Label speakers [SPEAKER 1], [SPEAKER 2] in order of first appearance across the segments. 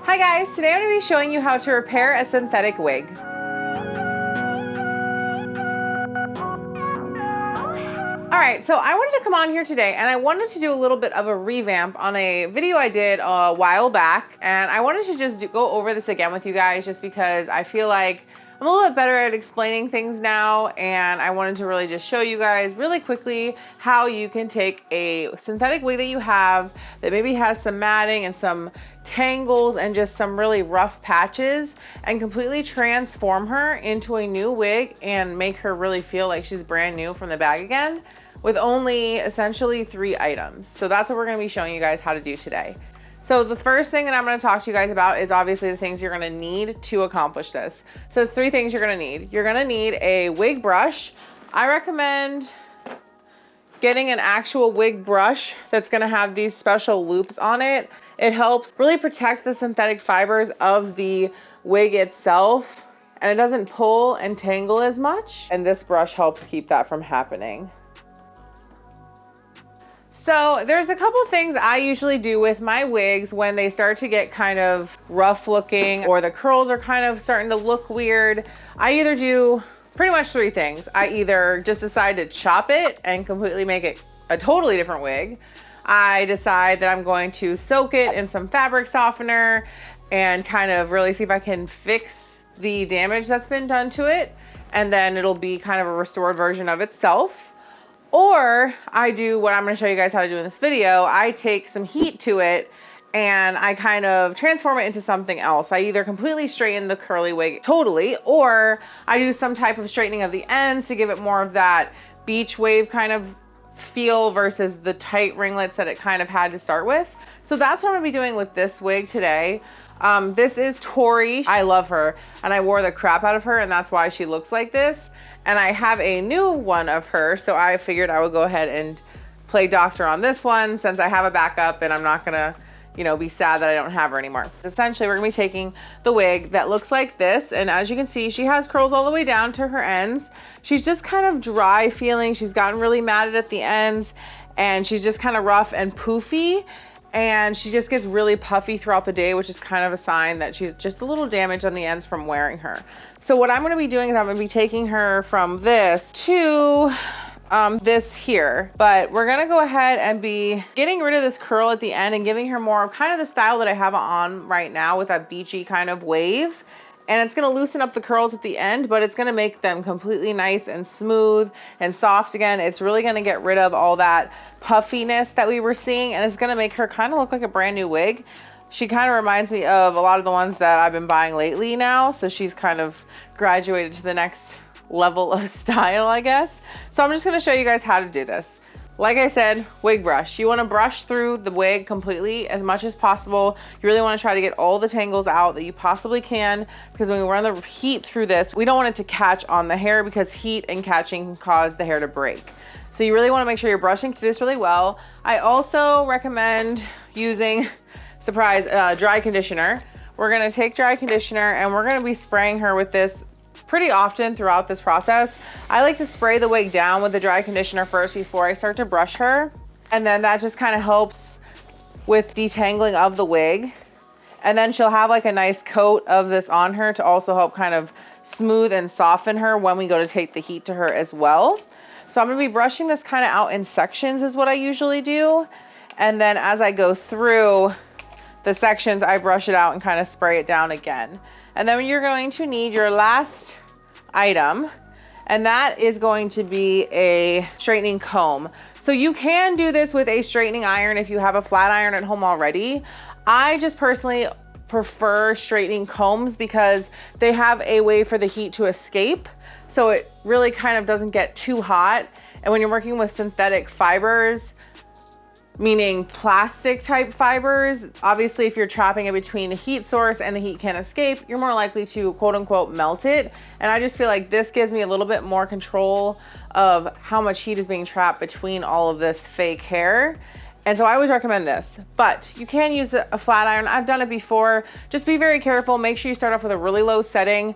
[SPEAKER 1] Hi guys, today I'm going to be showing you how to repair a synthetic wig. Alright, so I wanted to come on here today and I wanted to do a little bit of a revamp on a video I did a while back, and I wanted to just go over this again with you guys just because I feel like I'm a little bit better at explaining things now, and I wanted to really just show you guys really quickly how you can take a synthetic wig that you have that maybe has some matting and some tangles and just some really rough patches and completely transform her into a new wig and make her really feel like she's brand new from the bag again with only essentially 3 items. So that's what we're going to be showing you guys how to do today. So the first thing that I'm going to talk to you guys about is obviously the things you're going to need to accomplish this. So it's 3 things you're going to need. You're going to need a wig brush. I recommend getting an actual wig brush that's going to have these special loops on it. It helps really protect the synthetic fibers of the wig itself, and it doesn't pull and tangle as much. And this brush helps keep that from happening. So there's a couple things I usually do with my wigs when they start to get kind of rough looking or the curls are kind of starting to look weird. I either do pretty much 3 things. I either just decide to chop it and completely make it a totally different wig. I decide that I'm going to soak it in some fabric softener and kind of really see if I can fix the damage that's been done to it. And then it'll be kind of a restored version of itself. Or I do what I'm going to show you guys how to do in this video. I take some heat to it and I kind of transform it into something else. I either completely straighten the curly wig totally, or I do some type of straightening of the ends to give it more of that beach wave kind of feel versus the tight ringlets that it kind of had to start with. So that's what I'm going to be doing with this wig today. This is Tori. I love her and I wore the crap out of her, and that's why she looks like this. And I have a new one of her, so I figured I would go ahead and play doctor on this one since I have a backup and I'm not gonna, be sad that I don't have her anymore. Essentially, we're gonna be taking the wig that looks like this, and as you can see, she has curls all the way down to her ends. She's just kind of dry feeling. She's gotten really matted at the ends, and she's just kind of rough and poofy. And she just gets really puffy throughout the day, which is kind of a sign that she's just a little damaged on the ends from wearing her. So what I'm gonna be doing is I'm gonna be taking her from this to this here. But we're gonna go ahead and be getting rid of this curl at the end and giving her more of kind of the style that I have on right now with that beachy kind of wave. And it's gonna loosen up the curls at the end, but it's gonna make them completely nice and smooth and soft again. It's really gonna get rid of all that puffiness that we were seeing, and it's gonna make her kind of look like a brand new wig. She kind of reminds me of a lot of the ones that I've been buying lately now. So she's kind of graduated to the next level of style, I guess. So I'm just gonna show you guys how to do this. Like I said, wig brush. You want to brush through the wig completely as much as possible. You really want to try to get all the tangles out that you possibly can, because when we run the heat through this, we don't want it to catch on the hair because heat and catching can cause the hair to break. So you really want to make sure you're brushing through this really well. I also recommend using, surprise, dry conditioner. We're going to take dry conditioner and we're going to be spraying her with this pretty often throughout this process. I like to spray the wig down with the dry conditioner first before I start to brush her. And then that just kind of helps with detangling of the wig. And then she'll have like a nice coat of this on her to also help kind of smooth and soften her when we go to take the heat to her as well. So I'm gonna be brushing this kind of out in sections is what I usually do. And then as I go through the sections, I brush it out and kind of spray it down again. And then you're going to need your last item, and that is going to be a straightening comb. So you can do this with a straightening iron if you have a flat iron at home already. I just personally prefer straightening combs because they have a way for the heat to escape. So it really kind of doesn't get too hot. And when you're working with synthetic fibers, meaning plastic type fibers, obviously if you're trapping it between a heat source and the heat can't escape, you're more likely to quote unquote melt it. And I just feel like this gives me a little bit more control of how much heat is being trapped between all of this fake hair. And so I always recommend this, but you can use a flat iron. I've done it before. Just be very careful. Make sure you start off with a really low setting.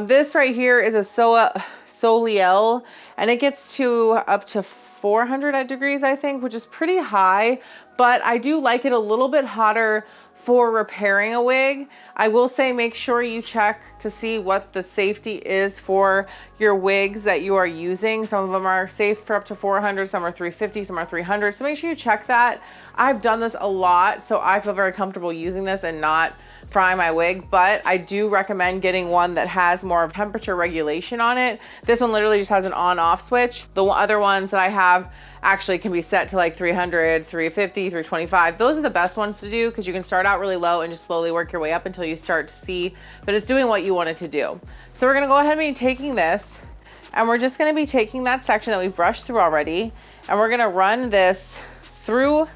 [SPEAKER 1] This right here is a Soliel, and it gets to up to 400 degrees, I think, which is pretty high, but I do like it a little bit hotter for repairing a wig. I will say make sure you check to see what the safety is for your wigs that you are using. Some of them are safe for up to 400, some are 350, some are 300. So make sure you check that. I've done this a lot, so I feel very comfortable using this and not frying my wig, but I do recommend getting one that has more of temperature regulation on it. This one literally just has an on-off switch. The other ones that I have actually can be set to like 300, 350, 325. Those are the best ones to do because you can start out really low and just slowly work your way up until you start to see that it's doing what you want it to do. So we're gonna go ahead and be taking this, and we're just gonna be taking that section that we brushed through already, and we're gonna run this through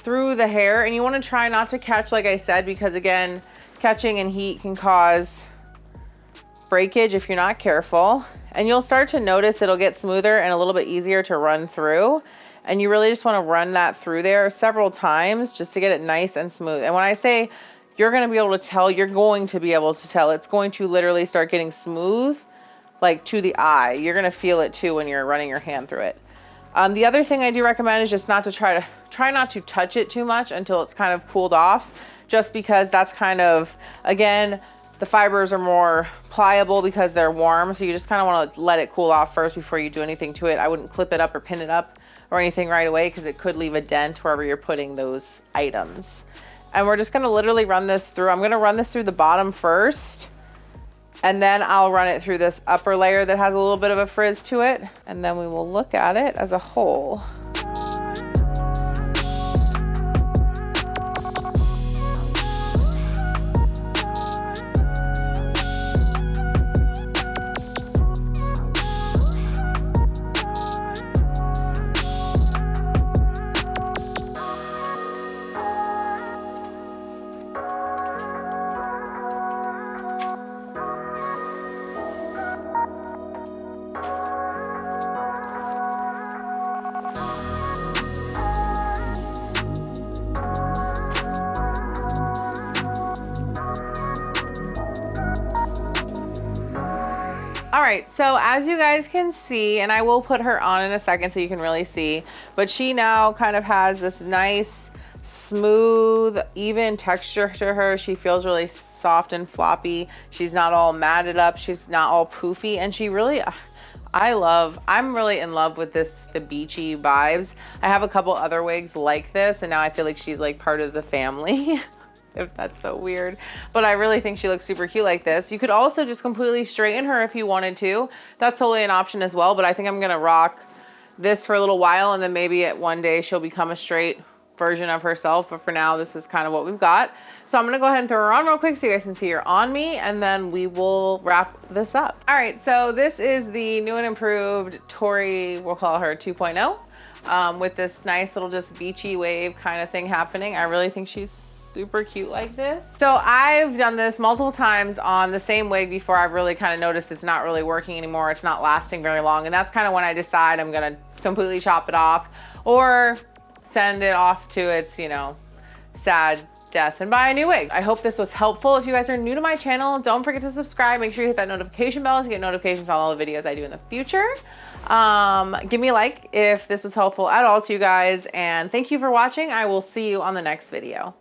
[SPEAKER 1] the hair. And you want to try not to catch, like I said, because again, catching in heat can cause breakage if you're not careful. And you'll start to notice it'll get smoother and a little bit easier to run through. And you really just want to run that through there several times just to get it nice and smooth. And when I say you're going to be able to tell, you're going to be able to tell. It's going to literally start getting smooth, like to the eye. You're going to feel it too when you're running your hand through it. The other thing I do recommend is just not to try not to touch it too much until it's kind of cooled off, just because that's kind of, again, the fibers are more pliable because they're warm. So you just kind of want to let it cool off first before you do anything to it. I wouldn't clip it up or pin it up or anything right away because it could leave a dent wherever you're putting those items. And we're just going to literally run this through. I'm going to run this through the bottom first, and then I'll run it through this upper layer that has a little bit of a frizz to it. And then we will look at it as a whole. All right, so as you guys can see, and I will put her on in a second so you can really see, but she now kind of has this nice, smooth, even texture to her. She feels really soft and floppy. She's not all matted up. She's not all poofy, and she really, I'm really in love with this, the beachy vibes. I have a couple other wigs like this, and now I feel like she's like part of the family. If that's so weird, but I really think she looks super cute like this. You could also just completely straighten her if you wanted to. That's totally an option as well, but I think I'm gonna rock this for a little while, and then maybe at one day she'll become a straight version of herself. But for now, this is kind of what we've got. So I'm gonna go ahead and throw her on real quick so you guys can see her on me, and then we will wrap this up. All right, so this is the new and improved Tori, we'll call her 2.0, with this nice little just beachy wave kind of thing happening. I really think she's super cute like this. So I've done this multiple times on the same wig before I've really kind of noticed it's not really working anymore. It's not lasting very long. And that's kind of when I decide I'm gonna completely chop it off or send it off to its, you know, sad death and buy a new wig. I hope this was helpful. If you guys are new to my channel, don't forget to subscribe. Make sure you hit that notification bell to get notifications on all the videos I do in the future. Give me a like if this was helpful at all to you guys. And thank you for watching. I will see you on the next video.